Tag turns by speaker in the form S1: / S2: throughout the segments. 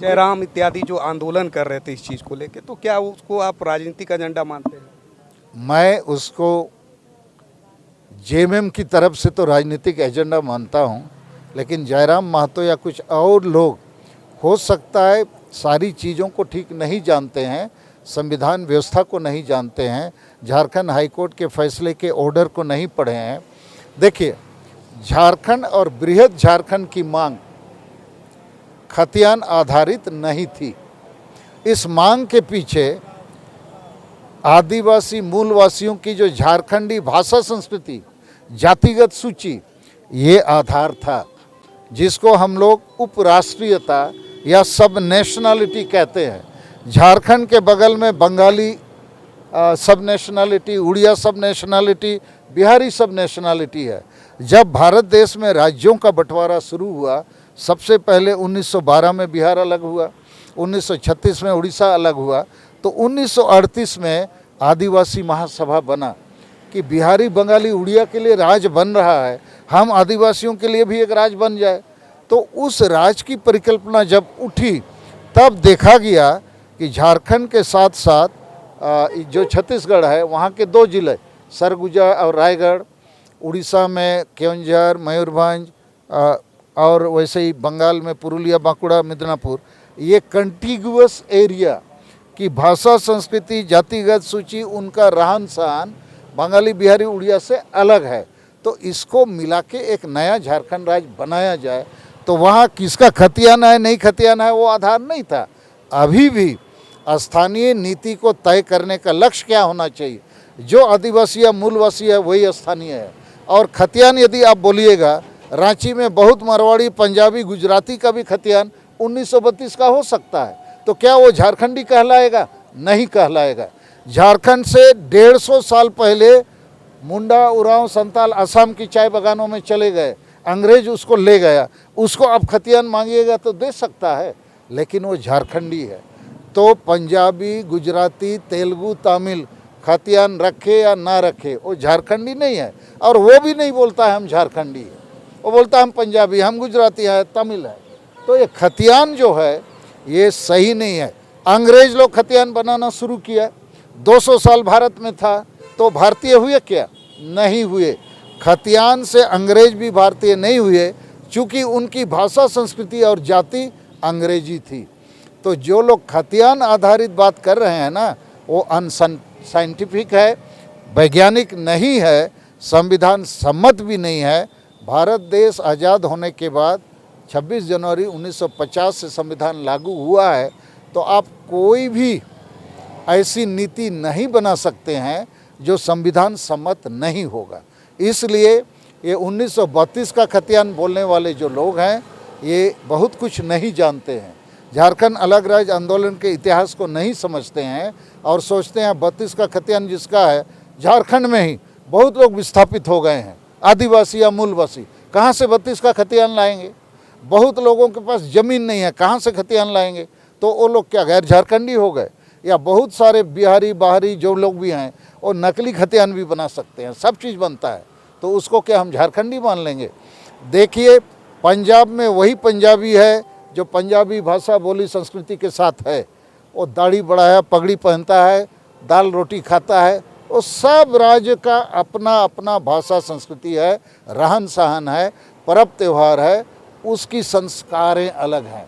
S1: जयराम इत्यादि जो आंदोलन कर रहे थे इस चीज़ को लेके, तो क्या उसको आप राजनीतिक एजेंडा मानते हैं?
S2: मैं उसको जेएमएम की तरफ से तो राजनीतिक एजेंडा मानता हूं, लेकिन जयराम महतो या कुछ और लोग हो सकता है सारी चीज़ों को ठीक नहीं जानते हैं, संविधान व्यवस्था को नहीं जानते हैं, झारखंड हाईकोर्ट के फैसले के ऑर्डर को नहीं पढ़े हैं। देखिए, झारखंड और बृहद झारखंड की मांग खतियान आधारित नहीं थी। इस मांग के पीछे आदिवासी मूलवासियों की जो झारखंडी भाषा संस्कृति, जातिगत सूची, ये आधार था, जिसको हम लोग उपराष्ट्रीयता या सब नेशनलिटी कहते हैं। झारखंड के बगल में बंगाली सब नेशनलिटी, उड़िया सब नेशनलिटी, बिहारी सब नेशनलिटी है। जब भारत देश में राज्यों का बंटवारा शुरू हुआ, सबसे पहले 1912 में बिहार अलग हुआ, 1936 में उड़ीसा अलग हुआ, तो 1938 में आदिवासी महासभा बना कि बिहारी बंगाली उड़िया के लिए राज बन रहा है, हम आदिवासियों के लिए भी एक राज बन जाए। तो उस राज की परिकल्पना जब उठी, तब देखा गया कि झारखंड के साथ साथ जो छत्तीसगढ़ है वहाँ के 2 जिले सरगुजा और रायगढ़, उड़ीसा में केवंझर, मयूरभंज, और वैसे ही बंगाल में पुरुलिया, बांकुड़ा, मिदनापुर, ये कंटिगुअस एरिया की भाषा संस्कृति, जातिगत सूची, उनका रहन सहन बंगाली, बिहारी, उड़िया से अलग है। तो इसको मिला के एक नया झारखंड राज्य बनाया जाए। तो वहाँ किसका खतियाना है नहीं खतियाना है वो आधार नहीं था। अभी भी स्थानीय नीति को तय करने का लक्ष्य क्या होना चाहिए, जो आदिवासी या मूलवासी है वही स्थानीय है। और खतियान यदि आप बोलिएगा, रांची में बहुत मारवाड़ी, पंजाबी, गुजराती का भी खतियान 1932 का हो सकता है, तो क्या वो झारखंडी कहलाएगा? नहीं कहलाएगा। झारखंड से 150 साल पहले मुंडा, उरांव, संताल असम की चाय बागानों में चले गए, अंग्रेज उसको ले गया, उसको अब खतियान मांगिएगा तो दे सकता है, लेकिन वो झारखंडी है। तो पंजाबी, गुजराती, तेलुगु, तमिल खतियान रखे या ना रखे, वो झारखंडी नहीं है। और वो भी नहीं बोलता है हम झारखंडी है, वो बोलता है हम पंजाबी, हम गुजराती है, तमिल है। तो ये खतियान जो है ये सही नहीं है। अंग्रेज लोग खतियान बनाना शुरू किया, 200 साल भारत में था, तो भारतीय हुए क्या? नहीं हुए। खतियान से अंग्रेज भी भारतीय नहीं हुए, चूँकि उनकी भाषा, संस्कृति और जाति अंग्रेजी थी। तो जो लोग खतियान आधारित बात कर रहे हैं ना, वो अनसाइंटिफिक है, वैज्ञानिक नहीं है, संविधान सम्मत भी नहीं है। भारत देश आज़ाद होने के बाद 26 जनवरी 1950 से संविधान लागू हुआ है, तो आप कोई भी ऐसी नीति नहीं बना सकते हैं जो संविधान सम्मत नहीं होगा। इसलिए ये 1932 का खतियान बोलने वाले जो लोग हैं, ये बहुत कुछ नहीं जानते हैं, झारखंड अलग राज्य आंदोलन के इतिहास को नहीं समझते हैं और सोचते हैं 32 का खतियान जिसका है, झारखंड में ही बहुत लोग विस्थापित हो गए हैं, आदिवासी या मूलवासी, कहाँ से 32 का खतियान लाएंगे? बहुत लोगों के पास ज़मीन नहीं है, कहाँ से खतियान लाएंगे? तो वो लोग क्या गैर झारखंडी हो गए? या बहुत सारे बिहारी, बाहरी जो लोग भी हैं, वो नकली खतियान भी बना सकते हैं, सब चीज़ बनता है, तो उसको क्या हम झारखंडी मान लेंगे? देखिए, पंजाब में वही पंजाबी है जो पंजाबी भाषा, बोली, संस्कृति के साथ है। वो दाढ़ी बढ़ाया, पगड़ी पहनता है, दाल रोटी खाता है। वो सब राज्य का अपना अपना भाषा, संस्कृति है, रहन सहन है, पर्व त्यौहार है, उसकी संस्कारें अलग हैं।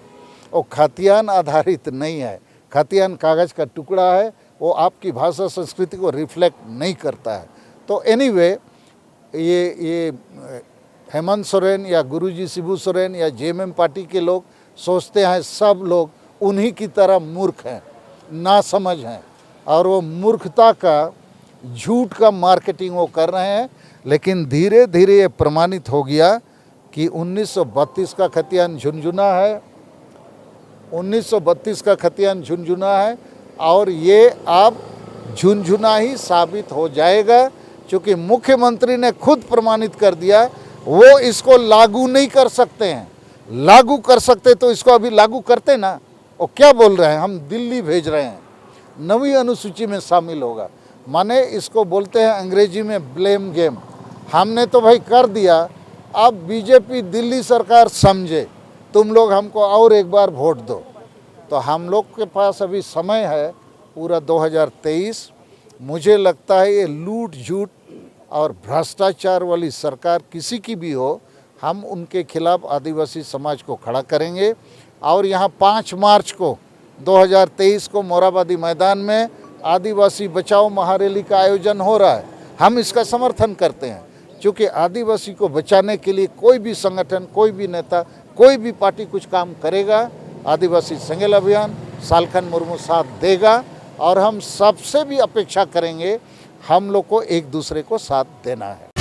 S2: वो खतियान आधारित नहीं है। खतियान कागज़ का टुकड़ा है, वो आपकी भाषा, संस्कृति को रिफ्लेक्ट नहीं करता है। तो एनीवे, ये हेमंत सोरेन या गुरुजी शिबू सोरेन या जेएमएम पार्टी के लोग सोचते हैं सब लोग उन्हीं की तरह मूर्ख हैं, नासमझ हैं, और वो मूर्खता का, झूठ का मार्केटिंग वो कर रहे हैं। लेकिन धीरे धीरे ये प्रमाणित हो गया कि 1932 का खतियान झुनझुना है, 1932 का खतियान झुनझुना है, और ये अब झुनझुना ही साबित हो जाएगा, क्योंकि मुख्यमंत्री ने खुद प्रमाणित कर दिया वो इसको लागू नहीं कर सकते हैं। लागू कर सकते तो इसको अभी लागू करते ना। वो क्या बोल रहे हैं, हम दिल्ली भेज रहे हैं, 9वीं अनुसूची में शामिल होगा। माने इसको बोलते हैं अंग्रेजी में ब्लेम गेम। हमने तो भाई कर दिया, अब बीजेपी दिल्ली सरकार समझे, तुम लोग हमको और एक बार वोट दो। तो हम लोग के पास अभी समय है पूरा 2023। मुझे लगता है ये लूट झूठ और भ्रष्टाचार वाली सरकार किसी की भी हो, हम उनके खिलाफ आदिवासी समाज को खड़ा करेंगे। और यहाँ 5 मार्च को 2023 को मोराबादी मैदान में आदिवासी बचाओ महारैली का आयोजन हो रहा है। हम इसका समर्थन करते हैं, क्योंकि आदिवासी को बचाने के लिए कोई भी संगठन, कोई भी नेता, कोई भी पार्टी कुछ काम करेगा, आदिवासी सेंगेल अभियान सालखन मुर्मू साथ देगा। और हम सबसे भी अपेक्षा करेंगे, हम लोग को एक दूसरे को साथ देना है।